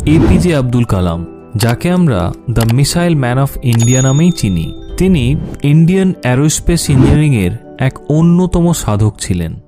APJ Abdul Kalam, যাকে আমরা the missile man of India নামেই চিনি। তিনি ইন্ডিয়ান অ্যারোস্পেস ইঞ্জিনিয়ারিংয়ের এক অন্যতম সাধক ছিলেন।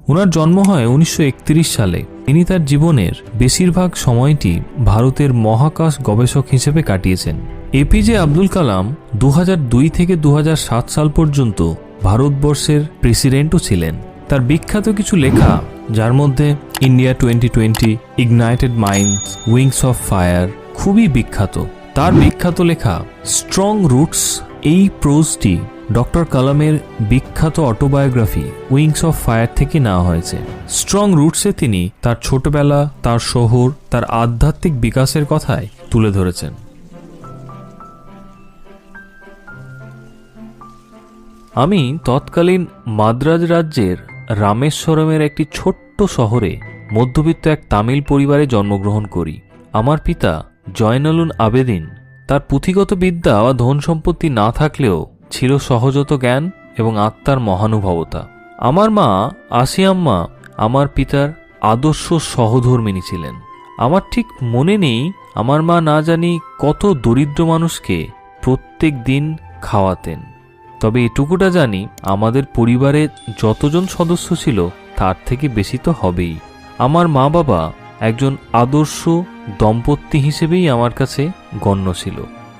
ওনার জন্ম হয় 1931 সালে। তিনি তার জীবনের বেশিরভাগ সময়টি ভারতের মহাকাশ গবেষক হিসেবে কাটিয়েছেন। এপিজে আব্দুল কালাম 2002 থেকে 2007 সাল পর্যন্ত ভারতবর্ষের প্রেসিডেন্টও ছিলেন। তার বিখ্যাত কিছু লেখা, যার মধ্যে India 2020, ignited minds, wings of fire খুবই বিখ্যাত। তার বিখ্যাত লেখা স্ট্রং রুটস, এই প্রোজটি ডক্টর কালামের বিখ্যাত অটোবায়োগ্রাফি উইংস অফ ফায়ার থেকে নেওয়া হয়েছে। স্ট্রং রুটসে তিনি তার ছোটবেলা, তার শহর, তার আধ্যাত্মিক বিকাশের কথাই তুলে ধরেছেন। আমি তৎকালীন মাদ্রাজ রাজ্যের রামেশ্বরমের একটি ছোট্ট শহরে মধ্যবিত্ত এক তামিল পরিবারে জন্মগ্রহণ করি। আমার পিতা জয়নালুন আবেদিন। তার পুঁথিগত বিদ্যা বা ধন সম্পত্তি না থাকলেও ছিল সহজত জ্ঞান এবং আত্মার মহানুভবতা। আমার মা আসিয়াম্মা আমার পিতার আদর্শ সহধর্মিণী ছিলেন। আমার ঠিক মনে নেই আমার মা না জানি কত দরিদ্র মানুষকে প্রত্যেক দিন খাওয়াতেন। তবে এটুকুটা জানি, আমাদের পরিবারে যতজন সদস্য ছিল তার থেকে বেশি তো হবেই। আমার মা বাবা একজন আদর্শ দম্পতি হিসেবেই আমার কাছে গণ্য ছিল।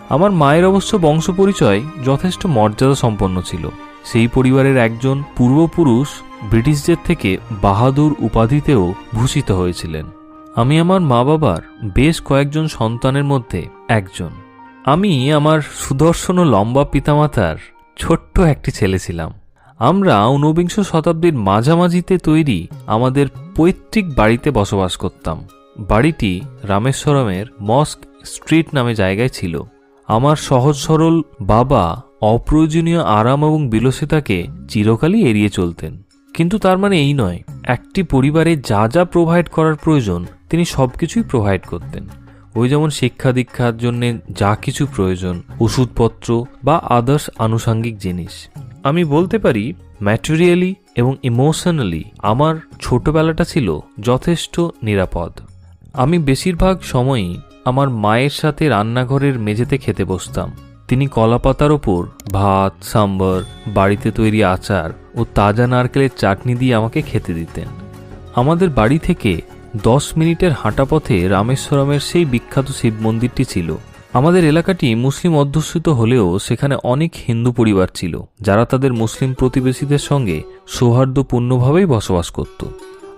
আমার মায়ের অবশ্য বংশ পরিচয় যথেষ্ট মর্যাদা সম্পন্ন ছিল। সেই পরিবারের একজন পূর্বপুরুষ ব্রিটিশদের থেকে বাহাদুর উপাধিতেও ভূষিত হয়েছিলেন। আমি আমার মা বাবার বেশ কয়েকজন সন্তানের মধ্যে একজন। আমি আমার সুদর্শন ও লম্বা পিতামাতার ছোট্ট একটি ছেলে ছিলাম। আমরা 19বিংশ শতাব্দীর মাঝামাঝিতে তৈরি আমাদের পৈতৃক বাড়িতে বসবাস করতাম। বাড়িটি রামেশ্বরমের মস্ক স্ট্রিট নামে জায়গায় ছিল। আমার সহজ সরল বাবা অপ্রয়োজনীয় আরাম এবং বিলাসিতাকে চিরকালই এড়িয়ে চলতেন। কিন্তু তার মানে এই নয়, একটি পরিবারে যা যা প্রোভাইড করার প্রয়োজন তিনি সবকিছুই প্রোভাইড করতেন। ওই যেমন শিক্ষা দীক্ষার জন্য যা কিছু প্রয়োজন, ওষুধপত্র বা আদার্স আনুষাঙ্গিক জিনিস। আমি বলতে পারি ম্যাটেরিয়ালি এবং ইমোশনালি আমার ছোটবেলাটা ছিল যথেষ্ট নিরাপদ। আমি বেশিরভাগ সময়ই আমার মায়ের সাথে রান্নাঘরের মেঝেতে খেতে বসতাম। তিনি কলাপাতার ওপর ভাত, সাম্বার, বাড়িতে তৈরি আচার ও তাজা নারকেলের চাটনি দিয়ে আমাকে খেতে দিতেন। আমাদের বাড়ি থেকে 10 মিনিটের হাঁটা পথে রামেশ্বরমের সেই বিখ্যাত শিব মন্দিরটি ছিল। আমাদের এলাকাটি মুসলিম অধ্যুষিত হলেও সেখানে অনেক হিন্দু পরিবার ছিল, যারা তাদের মুসলিম প্রতিবেশীদের সঙ্গে সৌহার্দ্যপূর্ণভাবেই বসবাস করত।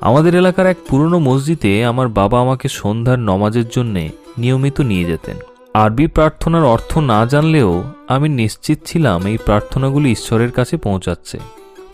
আমাদের এলাকার এক পুরনো মসজিদে আমার বাবা আমাকে সন্ধ্যার নমাজের জন্যে নিয়মিত নিয়ে যেতেন। আরবি প্রার্থনার অর্থ না জানলেও আমি নিশ্চিত ছিলাম এই প্রার্থনাগুলি ঈশ্বরের কাছে পৌঁছাচ্ছে।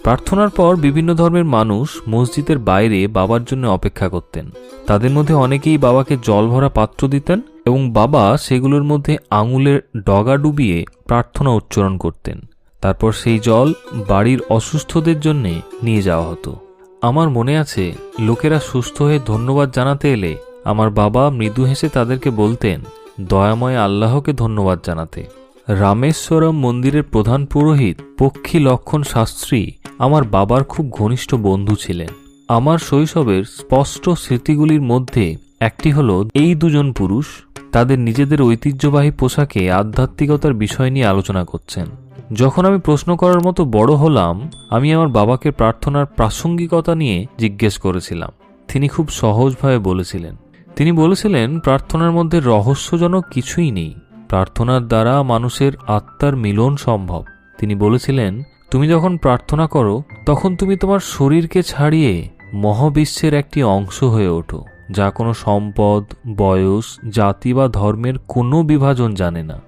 প্রার্থনার পর বিভিন্ন ধর্মের মানুষ মসজিদের বাইরে বাবার জন্য অপেক্ষা করতেন। তাদের মধ্যে অনেকেই বাবাকে জল ভরা পাত্র দিতেন এবং বাবা সেগুলোর মধ্যে আঙুলের ডগা ডুবিয়ে প্রার্থনা উচ্চারণ করতেন। তারপর সেই জল বাড়ির অসুস্থদের জন্য নিয়ে যাওয়া হতো। আমার মনে আছে, লোকেরা সুস্থ হয়ে ধন্যবাদ জানাতে এলে আমার বাবা মৃদু হেসে তাদেরকে বলতেন দয়াময় আল্লাহকে ধন্যবাদ জানাতে। রামেশ্বরম মন্দিরের প্রধান পুরোহিত পক্ষী লক্ষণ শাস্ত্রী আমার বাবার খুব ঘনিষ্ঠ বন্ধু ছিলেন। আমার শৈশবের স্পষ্ট স্মৃতিগুলির মধ্যে একটি হলো এই দুজন পুরুষ তাদের নিজেদের ঐতিহ্যবাহী পোশাকে আধ্যাত্মিকতার বিষয় নিয়ে আলোচনা করছেন। যখন আমি প্রশ্ন করার মতো বড় হলাম, আমি আমার বাবাকে প্রার্থনার প্রাসঙ্গিকতা নিয়ে জিজ্ঞেস করেছিলাম। তিনি খুব সহজভাবে বলেছিলেন। তিনি বলেছিলেন প্রার্থনার মধ্যে রহস্যজনক কিছুই নেই। প্রার্থনার দ্বারা মানুষের আত্মার মিলন সম্ভব। তিনি বলেছিলেন, তুমি যখন প্রার্থনা করো তখন তুমি তোমার শরীরকে ছাড়িয়ে মহাবিশ্বের একটি অংশ হয়ে ওঠো, যা কোনো সম্পদ, বয়স, জাতি বা ধর্মের কোনো বিভাজন জানে না।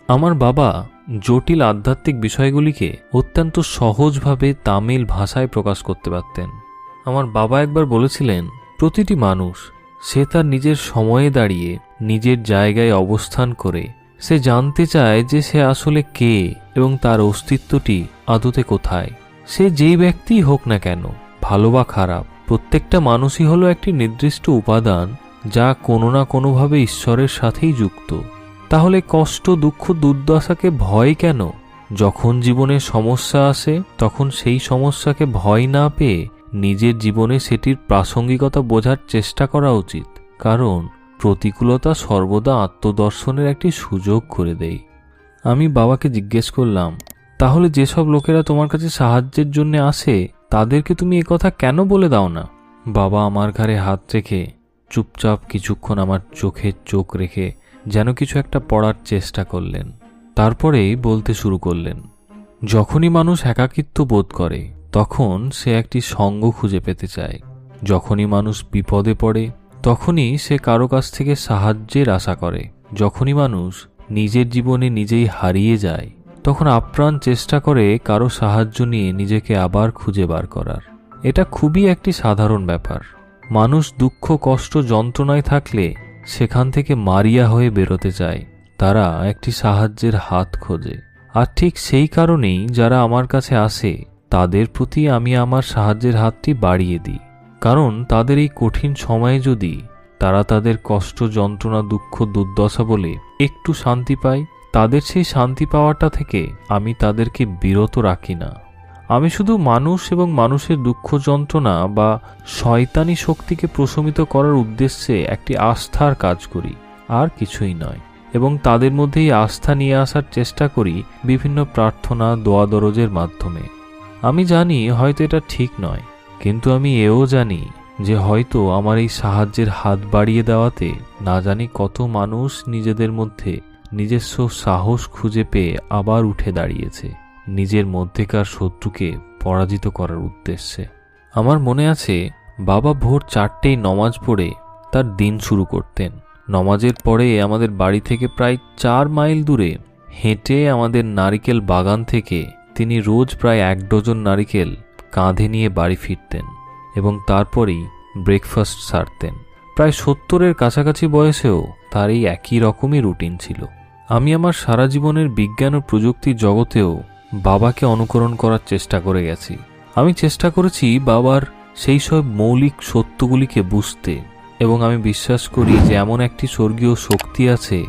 আমার বাবা জটিল আধ্যাত্মিক বিষয়গুলিকে অত্যন্ত সহজভাবে তামিল ভাষায় প্রকাশ করতে পারতেন। আমার বাবা একবার বলেছিলেন, প্রতিটি মানুষ সে তার নিজের সময়ে দাঁড়িয়ে নিজের জায়গায় অবস্থান করে সে জানতে চায় যে সে আসলে কে এবং তার অস্তিত্বটি আদতে কোথায়। সে যেই ব্যক্তিই হোক না কেন, ভালো বা খারাপ, প্রত্যেকটা মানুষই হলো একটি নির্দিষ্ট উপাদান যা কোনো না কোনোভাবে ঈশ্বরের সাথেই যুক্ত। তাহলে কষ্ট, দুঃখ, দুর্দশাকে ভয় কেন? যখন জীবনে সমস্যা আসে তখন সেই সমস্যাকে ভয় না পেয়ে নিজের জীবনে সেটির প্রাসঙ্গিকতা বোঝার চেষ্টা করা উচিত। কারণ প্রতিকূলতা সর্বদা আত্মদর্শনের একটি সুযোগ করে দেয়। আমি বাবাকে জিজ্ঞেস করলাম, তাহলে যেসব লোকেরা তোমার কাছে সাহায্যের জন্য আসে তাদেরকে তুমি কথা কেন বলে দাও না? বাবা আমার ঘাড়ে হাত রেখে চুপচাপ কিছুক্ষণ আমার চোখে চোখ রেখে যেন কিছু একটা পড়ার চেষ্টা করলেন। তারপরেই বলতে শুরু করলেন, যখনই মানুষ একাকিত্ব বোধ করে তখন সে একটি সঙ্গ খুঁজে পেতে চায়। যখনই মানুষ বিপদে পড়ে তখনই সে কারো কাছ থেকে সাহায্যের আশা করে। যখনই মানুষ নিজের জীবনে নিজেই হারিয়ে যায় তখন আপ্রাণ চেষ্টা করে কারো সাহায্য নিয়ে নিজেকে আবার খুঁজে বার করার। এটা খুবই একটি সাধারণ ব্যাপার। মানুষ দুঃখ কষ্ট যন্ত্রণায় থাকলে সেখান থেকে মারিয়া হয়ে বেরোতে চায়, তারা একটি সাহায্যের হাত খোঁজে। আর ঠিক সেই কারণেই যারা আমার কাছে আসে তাদের প্রতি আমি আমার সাহায্যের হাতটি বাড়িয়ে দিই। কারণ তাদের এই কঠিন সময়ে যদি তারা তাদের কষ্ট যন্ত্রণা দুঃখ দুর্দশা বলে একটু শান্তি পায়, তাদের সেই শান্তি পাওয়াটা থেকে আমি তাদেরকে বিরত রাখি না। আমি শুধু মানুষ এবং মানুষের দুঃখ যন্ত্রণা বা শয়তানি শক্তিকে প্রশমিত করার উদ্দেশ্যে একটি আস্থার কাজ করি, আর কিছুই নয়। এবং তাদের মধ্যেই আস্থা নিয়ে আসার চেষ্টা করি বিভিন্ন প্রার্থনা দোয়া দরজের মাধ্যমে। আমি জানি হয়তো এটা ঠিক নয়, কিন্তু আমি এও জানি যে হয়তো আমার এই সাহায্যের হাত বাড়িয়ে দেওয়াতে না জানি কত মানুষ নিজেদের মধ্যে নিজস্ব সাহস খুঁজে পেয়ে আবার উঠে দাঁড়িয়েছে নিজের মধ্যেকার শত্রুকে পরাজিত করার উদ্দেশ্যে। আমার মনে আছে বাবা ভোর 4টেই নমাজ পড়ে তার দিন শুরু করতেন। নমাজের পরে আমাদের বাড়ি থেকে প্রায় 4 মাইল দূরে হেঁটে আমাদের নারিকেল বাগান থেকে তিনি রোজ প্রায় 1 ডজন নারিকেল কাঁধে নিয়ে বাড়ি ফিরতেন এবং তারপরেই ব্রেকফাস্ট সারতেন। প্রায় 70-এর কাছাকাছি বয়সেও তার এই একই রকমই রুটিন ছিল। আমি আমার সারা জীবনের বিজ্ঞান ও প্রযুক্তির জগতেও বাবাকে অনুকরণ করার চেষ্টা করে গেছি। আমি চেষ্টা করেছি বাবার সেই সব মৌলিক সত্যগুলিকে বুঝতে, এবং আমি বিশ্বাস করি যে এমন একটি স্বর্গীয় শক্তি আছে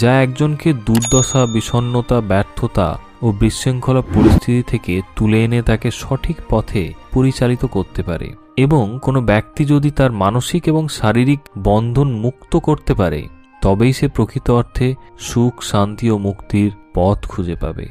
যা একজনকে দুর্দশা বিষণ্ণতা ব্যর্থতা ও বিশৃঙ্খলা পরিস্থিতি থেকে তুলে এনে তাকে সঠিক পথে পরিচালিত করতে পারে। এবং কোনো ব্যক্তি যদি তার মানসিক এবং শারীরিক বন্ধন মুক্ত করতে পারে তবেই সে প্রকৃত অর্থে সুখ শান্তি ও মুক্তির পথ খুঁজে পাবে।